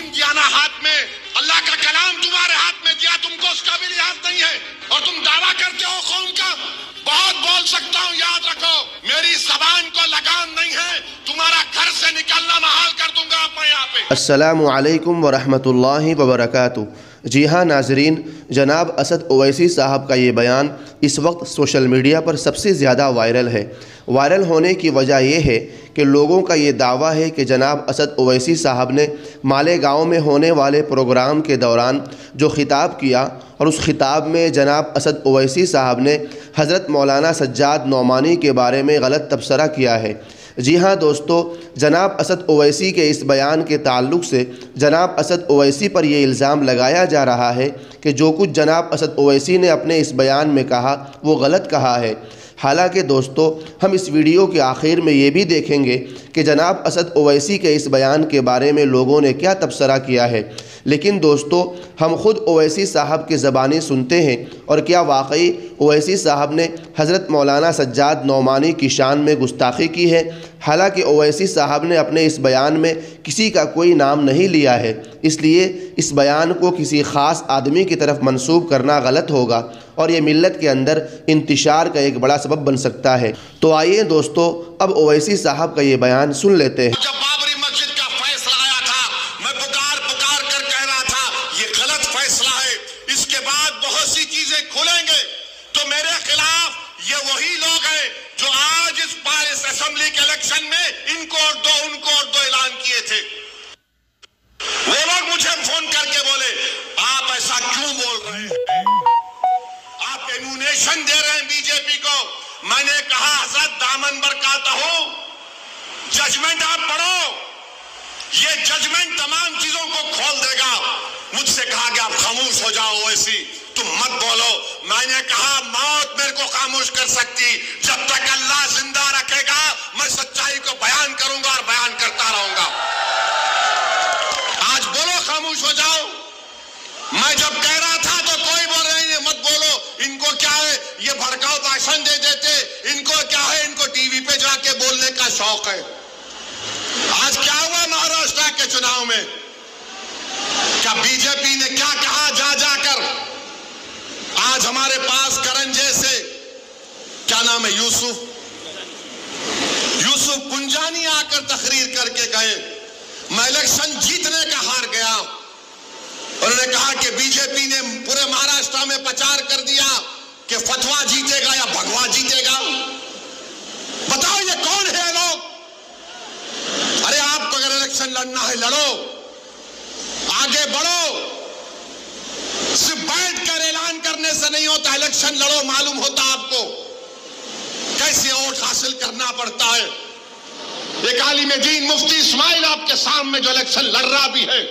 دین دیا نا ہاتھ میں، اللہ کا کلام تمہارے ہاتھ میں دیا، تم کو اس کا بھی لحاظ نہیں ہے، اور تم دعویٰ کرتے ہو قوم کا۔ بہت بول سکتا ہوں، یاد رکھو میری زبان کو لگام نہیں ہے، تمہارا گھر سے نکلنا محال کر دوں گا میں یہاں پہ۔ السلام علیکم ورحمۃ اللہ وبرکاتہ۔ جی ہاں ناظرین، جناب اسد اویسی صاحب کا یہ بیان اس وقت سوشل میڈیا پر سب سے زیادہ وائرل ہے۔ وائرل ہونے کی وجہ یہ ہے کہ لوگوں کا یہ دعویٰ ہے کہ جناب اسد اویسی صاحب نے مالیگاؤں میں ہونے والے پروگرام کے دوران جو خطاب کیا، اور اس خطاب میں جناب اسد اویسی صاحب نے حضرت مولانا سجاد نعمانی کے بارے میں غلط تبصرہ کیا ہے۔ جی ہاں دوستو، جناب اسد اویسی کے اس بیان کے تعلق سے جناب اسد اویسی پر یہ الزام لگایا جا رہا ہے کہ جو کچھ جناب اسد اویسی نے اپنے اس بیان میں کہا وہ غلط کہا ہے۔ حالانکہ دوستو، ہم اس ویڈیو کے آخر میں یہ بھی دیکھیں گے کہ جناب اسد اویسی کے اس بیان کے بارے میں لوگوں نے کیا تبصرہ کیا ہے۔ لیکن دوستو، ہم خود اویسی صاحب کی زبانی سنتے ہیں، اور کیا واقعی اویسی صاحب نے حضرت مولانا سجاد نعمانی کی شان میں گستاخی کی ہے؟ حالانکہ اویسی صاحب نے اپنے اس بیان میں کسی کا کوئی نام نہیں لیا ہے، اس لیے اس بیان کو کسی خاص آدمی کی طرف منسوب کرنا غلط ہوگا، اور یہ ملت کے اندر انتشار کا ایک بڑا سبب بن سکتا ہے۔ تو آئیے دوستو، اب اویسی صاحب کا یہ بیان سن لیتے ہیں۔ جب بابری مسجد کا فیصلہ آیا تھا، میں پکار کر کہہ رہا تھا یہ غلط فیصلہ ہے، اس کے بعد بہت سی چیزیں کھلیں گے، تو میرے خلاف یہ وہی لوگ ہیں جو آج اس اسمبلی کے الیکشن میں ان کو اور دو اعلان کیے تھے۔ وہ لوگ مجھے فون کر کے بولے آپ ایسا کیوں بول رہے ہیں، آپ ایمونیشن دے رہے ہیں بی جے پی کو۔ میں نے کہا حضرت دامن برکاتا ہوں، ججمنٹ آپ پڑھو، یہ ججمنٹ تمام چیزوں کو کھول دے گا۔ مجھ سے کہا کہ آپ خاموش ہو جاؤ اویسی، تم مت بولو۔ میں نے کہا موت میرے کو خاموش کر سکتی، جب تک اللہ زندہ رکھے گا میں سچائی کو بیان کروں گا اور بیان کرتا رہوں گا۔ آج بولو خاموش ہو جاؤ۔ میں جب کہہ رہا تھا تو کوئی بول رہے ہیں مت بولو، ان کو کیا ہے یہ بھڑکاؤ بھاشن دے دیتے، ان کو کیا ہے ان کو ٹی وی پہ جا کے بولنے کا شوق ہے۔ آج کیا ہوا مہاراشٹر کے چناؤ میں؟ کیا بی جے پی نے کیا کہا جا کر؟ آج ہمارے پاس کرن جیسے کیا نام ہے یوسف پنجانی آ کر تقریر کر کے گئے، میں الیکشن جیتنے کا ہار گیا۔ انہوں نے کہا کہ بی جے پی نے پورے مہاراشٹر میں پرچار کر دیا کہ فتوا جیتے گا یا بھگوا جیتے گا۔ بتاؤ یہ کون ہے لوگ؟ ارے آپ کو اگر الیکشن لڑنا ہے لڑو، آگے بڑھو، صرف بیٹھ کر اعلان کرنے سے نہیں ہوتا، الیکشن لڑو، معلوم ہوتا آپ کو کیسے ووٹ حاصل کرنا پڑتا ہے۔ ایک عالم دین مفتی اسماعیل آپ کے سامنے جو الیکشن لڑ رہا بھی ہے،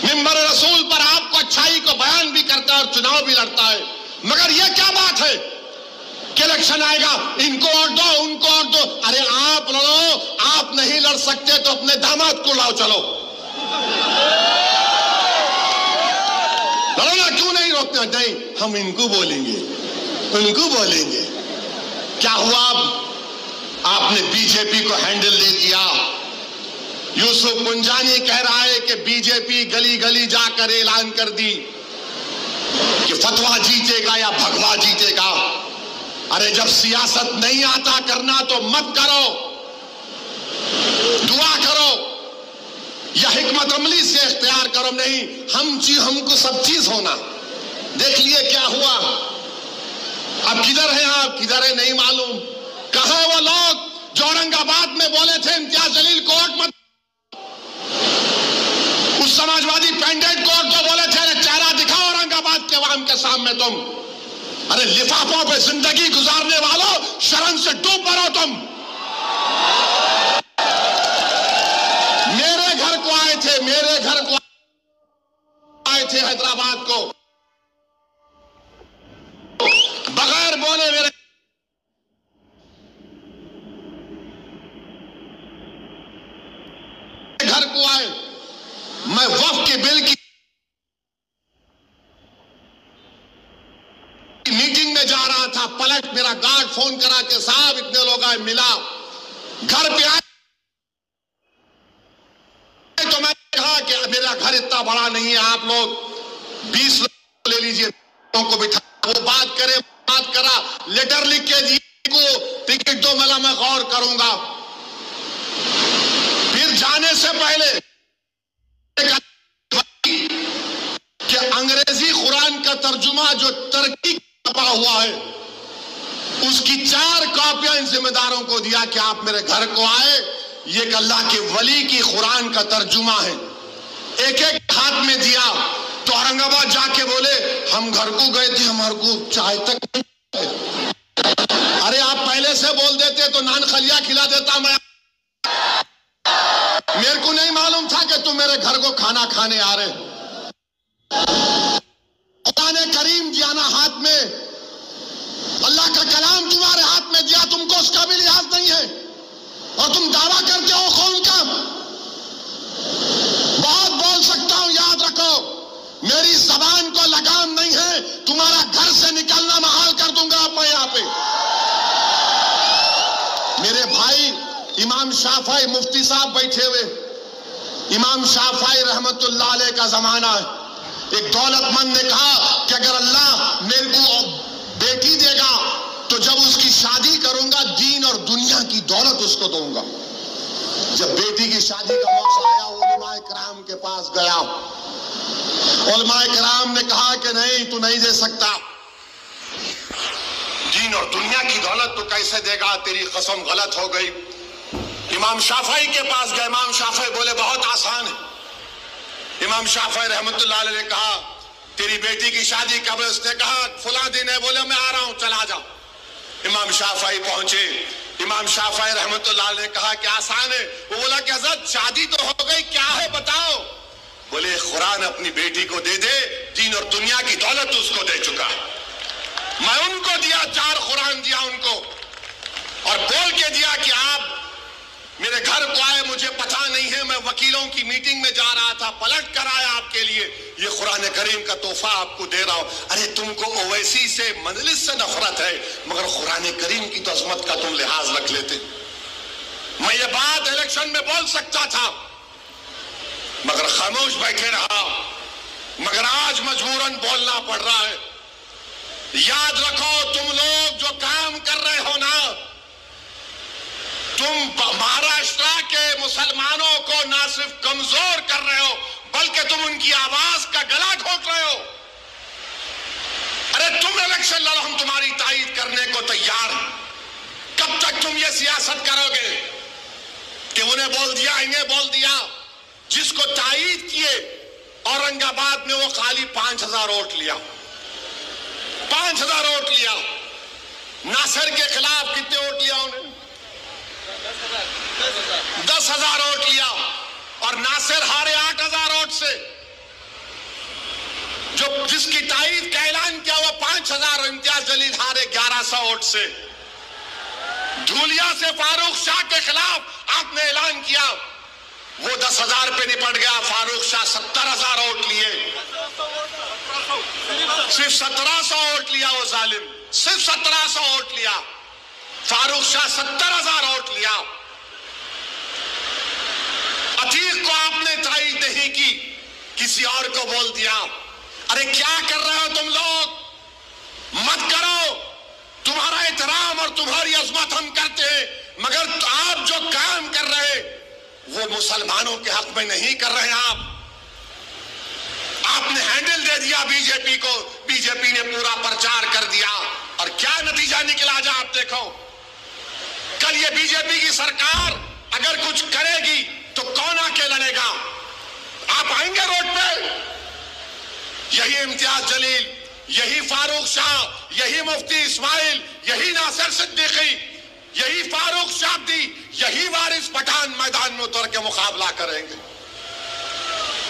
منبر رسول پر آپ کو اچھائی کو بیان بھی کرتا ہے اور چناؤ بھی لڑتا ہے، مگر یہ کیا بات ہے کہ الیکشن آئے گا ان کو ووٹ دو ان کو ووٹ دو۔ ارے آپ لڑو، آپ نہیں لڑ سکتے تو اپنے داماد کو لاؤ، چلو لڑو نا، کیوں نہیں روکتے؟ نہیں ہم ان کو بولیں گے، ان کو بولیں گے۔ کیا ہوا؟ آپ نے بی جے پی کو ہینڈل دے دیا۔ یوسف پنجانی کہہ رہا ہے کہ بی جے پی گلی گلی جا کر اعلان کر دی کہ فتوا جیتے گا یا بھگوا جیتے گا۔ ارے جب سیاست نہیں آتا کرنا تو مت کرو، دعا کرو یا حکمت عملی سے اختیار کرو، نہیں ہم کو سب چیز ہونا۔ دیکھ لیے کیا ہوا، اب کدھر ہیں آپ، کدھر ہیں نہیں معلوم۔ کہاں وہ لوگ جو اورنگ آباد میں بولے تھے امتیاز جلیل کوٹ مت، اس سماجوادی پینڈیٹ کوٹ کو بولے تھے چہرہ دکھاؤ اورنگ آباد کے عوام کے سامنے تم۔ ارے لفافوں پہ زندگی گزارنے والوں، شرم سے ڈوب پڑو تم۔ میرے گھر کو آئے تھے حیدرآباد کو، بغیر بولے میرے گھر کو آئے۔ میں وقف کے بل کی میٹنگ میں جا رہا تھا، پلٹ میرا گارڈ فون کرا کہ صاحب اتنے لوگ آئے، ملا، گھر پہ آئے تو میں نے کہا کہ میرا گھر اتنا بڑا نہیں ہے, آپ لوگ 20 لوگ لے لیجئے, کو بٹھا, وہ بات کرے, بات کرا, لیٹر لکھ کے جی کو ٹکٹ دو, میں غور کروں گا. پھر جانے سے پہلے کہ انگریزی قرآن کا ترجمہ جو ترکی چھپا ہوا ہے اس کی 4 کاپیاں ان ذمہ داروں کو دیا کہ آپ میرے گھر کو آئے, یہ ایک اللہ کے ولی کی قرآن کا ترجمہ ہے. ایک ایک ہاتھ میں دیا تو اورنگ آباد جا کے بولے ہم گھر کو گئے تھے, ہمارے کو چائے تک نہیں. ارے آپ پہلے سے بول دیتے تو نان خلیہ کھلا دیتا میں. میرے کو نہیں معلوم تھا کہ تم میرے گھر کو کھانا کھانے آ رہے. قرآن کریم جانا ہاتھ میں, اللہ کا کلام تمہارے ہاتھ میں دیا, تم کو اس کا بھی لحاظ نہیں ہے اور تم دعویٰ کرتے ہو خون کا. بہت بول سکتا ہوں, یاد رکھو میری زبان کو لگام نہیں ہے, تمہارا گھر سے نکلنا محال کر دوں گا میں یہاں پہ. میرے بھائی امام شافعی مفتی صاحب بیٹھے ہوئے, امام شافعی رحمت اللہ علیہ کا زمانہ ہے. ایک دولت مند نے کہا کہ اگر اللہ میرے کو بیٹی دے گا تو جب اس کی شادی کروں گا دین اور دنیا کی دولت اس کو دوں گا. جب بیٹی کی شادی کا موقع آیا علماء کرام کے پاس گیا, علماء کرام نے کہا کہ نہیں تو نہیں دے سکتا, دین اور دنیا کی دولت تو کیسے دے گا, تیری قسم غلط ہو گئی. امام شافعی کے پاس گئے, امام شافعی بولے بہت آسان ہے. امام شافعی رحمت اللہ علیہ نے کہا تیری بیٹی کی شادی کب ہے؟ اس نے کہا فلاں دن ہے. بولے میں آ رہا ہوں, چلا جا. امام شافعی پہنچے, امام شافعی رحمت اللہ علیہ نے کہا کہ آسان ہے. وہ بولا کہ حضرت شادی تو ہو گئی, کیا ہے بتاؤ. بولے قرآن اپنی بیٹی کو دے دے, دین اور دنیا کی دولت اس کو دے چکا ہے. میں ان کو دیا, 4 قرآن دیا ان کو, اور بول کے دیا کہ آپ میرے گھر کو آئے, مجھے پتہ نہیں ہے, میں وکیلوں کی میٹنگ میں جا رہا تھا, پلٹ کر آیا آپ کے لیے, یہ قرآن کریم کا تحفہ آپ کو دے رہا ہوں. ارے تم کو اویسی سے مجلس سے نفرت ہے, مگر قرآن کریم کی تو عظمت کا تم لحاظ رکھ لیتے. میں یہ بات الیکشن میں بول سکتا تھا مگر خاموش بیٹھے رہا, مگر آج مجبوراً بولنا پڑ رہا ہے. یاد رکھو تم لوگ جو کام کر رہے ہو نا, تم مہاراشٹرا کے مسلمانوں کو نہ صرف کمزور کر رہے ہو بلکہ تم ان کی آواز کا گلا گھونٹ رہے ہو. ارے تم الیکشن لڑو, ہم تمہاری تائید کرنے کو تیار ہیں. کب تک تم یہ سیاست کرو گے کہ انہیں بول دیا انہیں بول دیا. جس کو تائید کیے اورنگ آباد میں وہ خالی 5000 ووٹ لیا, 5000 ووٹ لیا. ناصر کے خلاف کتنے ووٹ لیا انہیں؟ 10,000 ووٹ لیا, اور ناصر ہارے 8,000 ووٹ سے. جو جس کی تائید کا اعلان کیا وہ 5,000, امتیاز جلیل ہارے 1,100 ووٹ سے. دھولیا سے فاروق شاہ کے خلاف آپ نے اعلان کیا, وہ 10,000 پہ نپٹ گیا. فاروق شاہ 70,000 ووٹ لیے, صرف 1,700 ووٹ لیا. وہ ظالم صرف 1,700 ووٹ لیا. فاروق شاہ 70,000 ووٹ لیا. عتیق کو آپ نے تائید نہیں کی, کسی اور کو بول دیا. ارے کیا کر رہے ہو تم لوگ؟ مت کرو. تمہارا احترام اور تمہاری عظمت ہم کرتے ہیں, مگر آپ جو کام کر رہے وہ مسلمانوں کے حق میں نہیں کر رہے. آپ نے ہینڈل دے دیا بی جے پی کو, بی جے پی نے پورا پرچار کر دیا, اور کیا نتیجہ نکلا جا آپ دیکھو. کل یہ بی جے پی کی سرکار اگر کچھ کرے گی تو کون آ کے لڑے گا؟ آپ آئیں گے روڈ پہ؟ یہی امتیاز جلیل, یہی فاروق شاہ, یہی مفتی اسماعیل, یہی ناصر صدیقی, یہی فاروق شابدی, یہی وارث پٹھان میدان میں اتر کے مقابلہ کریں گے.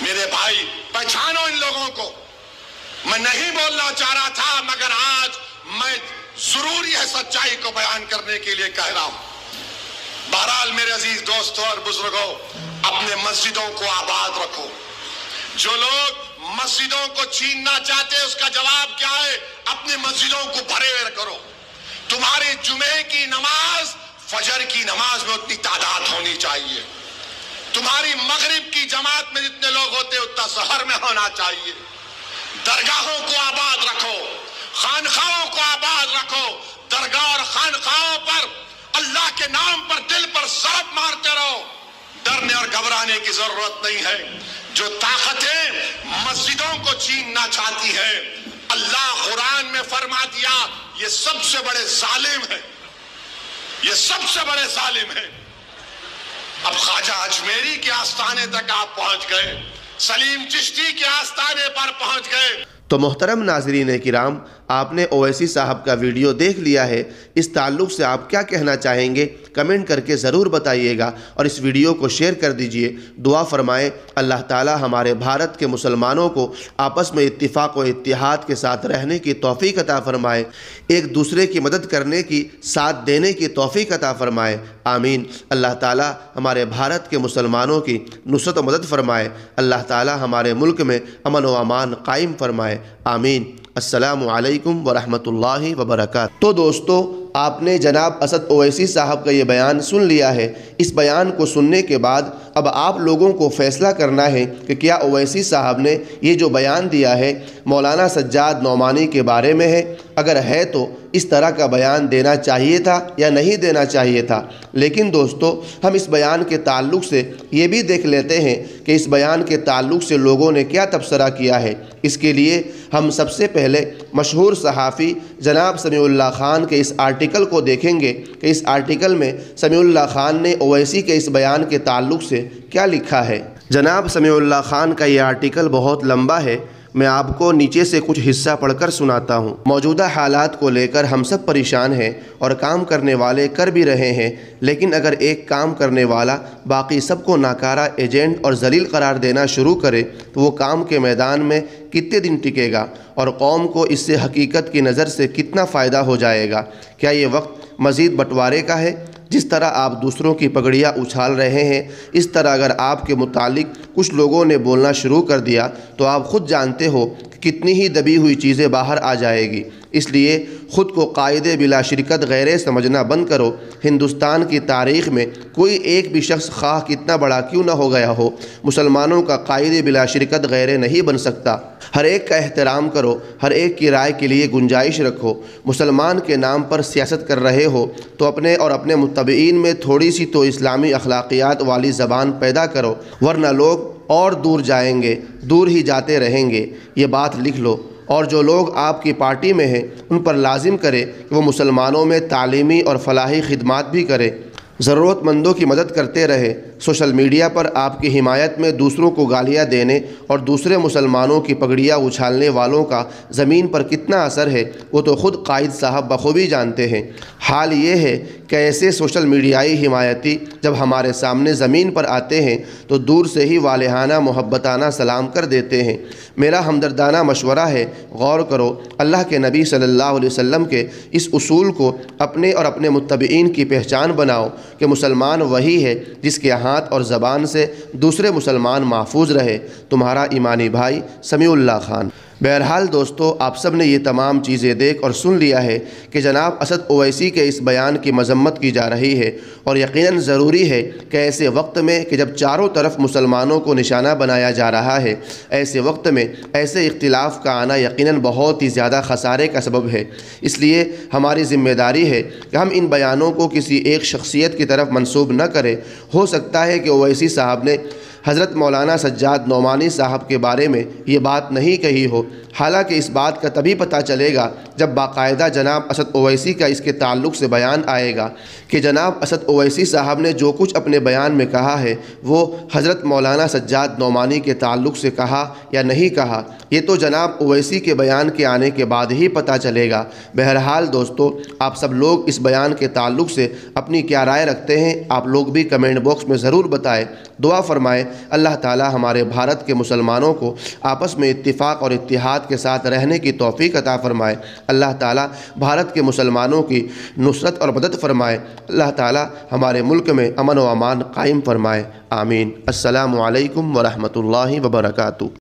میرے بھائی پہچانو ان لوگوں کو. میں نہیں بولنا چاہ رہا تھا مگر آج میں ضروری ہے سچائی کو بیان کرنے کے لیے کہہ رہا ہوں. بہرحال میرے عزیز دوستوں اور بزرگوں, اپنے مسجدوں کو آباد رکھو. جو لوگ مسجدوں کو چھیننا چاہتے ہیں اس کا جواب کیا ہے؟ اپنی مسجدوں کو بھرے کرو. تمہاری جمعے کی نماز فجر کی نماز میں اتنی تعداد ہونی چاہیے. تمہاری مغرب کی جماعت میں جتنے لوگ ہوتے ظہر میں ہونا چاہیے۔ درگاہوں کو آباد رکھو، خانخواہوں کو آباد رکھو، درگاہ اور خانخواہوں پر اللہ کے نام پر دل پر ضرب مارتے رہو۔ ڈرنے اور گھبرانے کی ضرورت نہیں ہے۔ جو طاقتیں مسجدوں کو چھیننا چاہتی ہے، اللہ قرآن میں فرما دیا یہ سب سے بڑے ظالم ہیں، یہ سب سے بڑے ظالم ہیں۔ اب خواجہ اجمیری کے آستانے تک آپ پہنچ گئے، سلیم چشتی کے آستانے پر پہنچ گئے۔ تو محترم ناظرین کرام، آپ نے اویسی صاحب کا ویڈیو دیکھ لیا ہے۔ اس تعلق سے آپ کیا کہنا چاہیں گے کمنٹ کر کے ضرور بتائیے گا، اور اس ویڈیو کو شیئر کر دیجئے۔ دعا فرمائیں اللہ تعالی ہمارے بھارت کے مسلمانوں کو آپس میں اتفاق و اتحاد کے ساتھ رہنے کی توفیق عطا فرمائے، ایک دوسرے کی مدد کرنے کی، ساتھ دینے کی توفیق عطا فرمائے، آمین۔ اللہ تعالی ہمارے بھارت کے مسلمانوں کی نصرت و مدد فرمائے، اللہ تعالی ہمارے ملک میں امن و امان قائم فرمائے، آمین۔ السلام علیکم ورحمۃ اللہ وبرکاتہ۔ تو دوستو، آپ نے جناب اسد اویسی صاحب کا یہ بیان سن لیا ہے۔ اس بیان کو سننے کے بعد اب آپ لوگوں کو فیصلہ کرنا ہے کہ کیا اویسی صاحب نے یہ جو بیان دیا ہے مولانا سجاد نعمانی کے بارے میں ہے؟ اگر ہے تو اس طرح کا بیان دینا چاہیے تھا یا نہیں دینا چاہیے تھا؟ لیکن دوستو، ہم اس بیان کے تعلق سے یہ بھی دیکھ لیتے ہیں کہ اس بیان کے تعلق سے لوگوں نے کیا تبصرہ کیا ہے۔ اس کے لیے ہم سب سے پہلے مشہور صحافی جناب سمیع اللہ خان کے اس آرٹیکل کو دیکھیں گے کہ اس آرٹیکل میں سمیع اللہ خان نے اویسی کے اس بیان کے تعلق سے کیا لکھا ہے۔ جناب سمیع اللہ خان کا یہ آرٹیکل بہت لمبا ہے، میں آپ کو نیچے سے کچھ حصہ پڑھ کر سناتا ہوں۔ موجودہ حالات کو لے کر ہم سب پریشان ہیں اور کام کرنے والے کر بھی رہے ہیں، لیکن اگر ایک کام کرنے والا باقی سب کو ناکارہ ایجنٹ اور ذلیل قرار دینا شروع کرے تو وہ کام کے میدان میں کتنے دن ٹکے گا اور قوم کو اس سے حقیقت کی نظر سے کتنا فائدہ ہو جائے گا؟ کیا یہ وقت مزید بٹوارے کا ہے؟ جس طرح آپ دوسروں کی پگڑیاں اچھال رہے ہیں، اس طرح اگر آپ کے متعلق کچھ لوگوں نے بولنا شروع کر دیا تو آپ خود جانتے ہو کہ کتنی ہی دبی ہوئی چیزیں باہر آ جائے گی۔ اس لیے خود کو قائد بلا شرکت غیرے سمجھنا بند کرو۔ ہندوستان کی تاریخ میں کوئی ایک بھی شخص خواہ کتنا بڑا کیوں نہ ہو گیا ہو، مسلمانوں کا قائد بلا شرکت غیرے نہیں بن سکتا۔ ہر ایک کا احترام کرو، ہر ایک کی رائے کے لیے گنجائش رکھو۔ مسلمان کے نام پر سیاست کر رہے ہو تو اپنے اور اپنے متبعین میں تھوڑی سی تو اسلامی اخلاقیات والی زبان پیدا کرو، ورنہ لوگ اور دور جائیں گے، دور ہی جاتے رہیں گے۔ یہ بات لکھ لو، اور جو لوگ آپ کی پارٹی میں ہیں ان پر لازم کرے کہ وہ مسلمانوں میں تعلیمی اور فلاحی خدمات بھی کرے، ضرورت مندوں کی مدد کرتے رہے۔ سوشل میڈیا پر آپ کی حمایت میں دوسروں کو گالیاں دینے اور دوسرے مسلمانوں کی پگڑیاں اچھالنے والوں کا زمین پر کتنا اثر ہے وہ تو خود قائد صاحب بخوبی جانتے ہیں۔ حال یہ ہے کہ ایسے سوشل میڈیائی حمایتی جب ہمارے سامنے زمین پر آتے ہیں تو دور سے ہی والہانہ محبتانہ سلام کر دیتے ہیں۔ میرا ہمدردانہ مشورہ ہے، غور کرو، اللہ کے نبی صلی اللہ علیہ وسلم کے اس اصول کو اپنے اور اپنے متبعین کی پہچان بناؤ کہ مسلمان وہی ہے جس کے ہاتھ اور زبان سے دوسرے مسلمان محفوظ رہے۔ تمہارا ایمانی بھائی سمیع اللہ خان۔ بہرحال دوستو، آپ سب نے یہ تمام چیزیں دیکھ اور سن لیا ہے کہ جناب اسد اویسی کے اس بیان کی مذمت کی جا رہی ہے، اور یقیناً ضروری ہے کہ ایسے وقت میں کہ جب چاروں طرف مسلمانوں کو نشانہ بنایا جا رہا ہے، ایسے وقت میں ایسے اختلاف کا آنا یقیناً بہت ہی زیادہ خسارے کا سبب ہے۔ اس لیے ہماری ذمہ داری ہے کہ ہم ان بیانوں کو کسی ایک شخصیت کی طرف منسوب نہ کریں۔ ہو سکتا ہے کہ اویسی صاحب نے حضرت مولانا سجاد نعمانی صاحب کے بارے میں یہ بات نہیں کہی ہو، حالانکہ اس بات کا تبھی پتہ چلے گا جب باقاعدہ جناب اسد اویسی کا اس کے تعلق سے بیان آئے گا کہ جناب اسد اویسی صاحب نے جو کچھ اپنے بیان میں کہا ہے وہ حضرت مولانا سجاد نعمانی کے تعلق سے کہا یا نہیں کہا، یہ تو جناب اویسی کے بیان کے آنے کے بعد ہی پتہ چلے گا۔ بہرحال دوستو، آپ سب لوگ اس بیان کے تعلق سے اپنی کیا رائے رکھتے ہیں آپ لوگ بھی کمنٹ باکس میں ضرور بتائیں۔ دعا فرمائیں اللہ تعالی ہمارے بھارت کے مسلمانوں کو آپس میں اتفاق اور اتحاد کے ساتھ رہنے کی توفیق عطا فرمائے۔ اللہ تعالی بھارت کے مسلمانوں کی نصرت اور مدد فرمائے۔ اللہ تعالی ہمارے ملک میں امن و امان قائم فرمائے، آمین۔ السلام علیکم ورحمۃ اللہ وبرکاتہ۔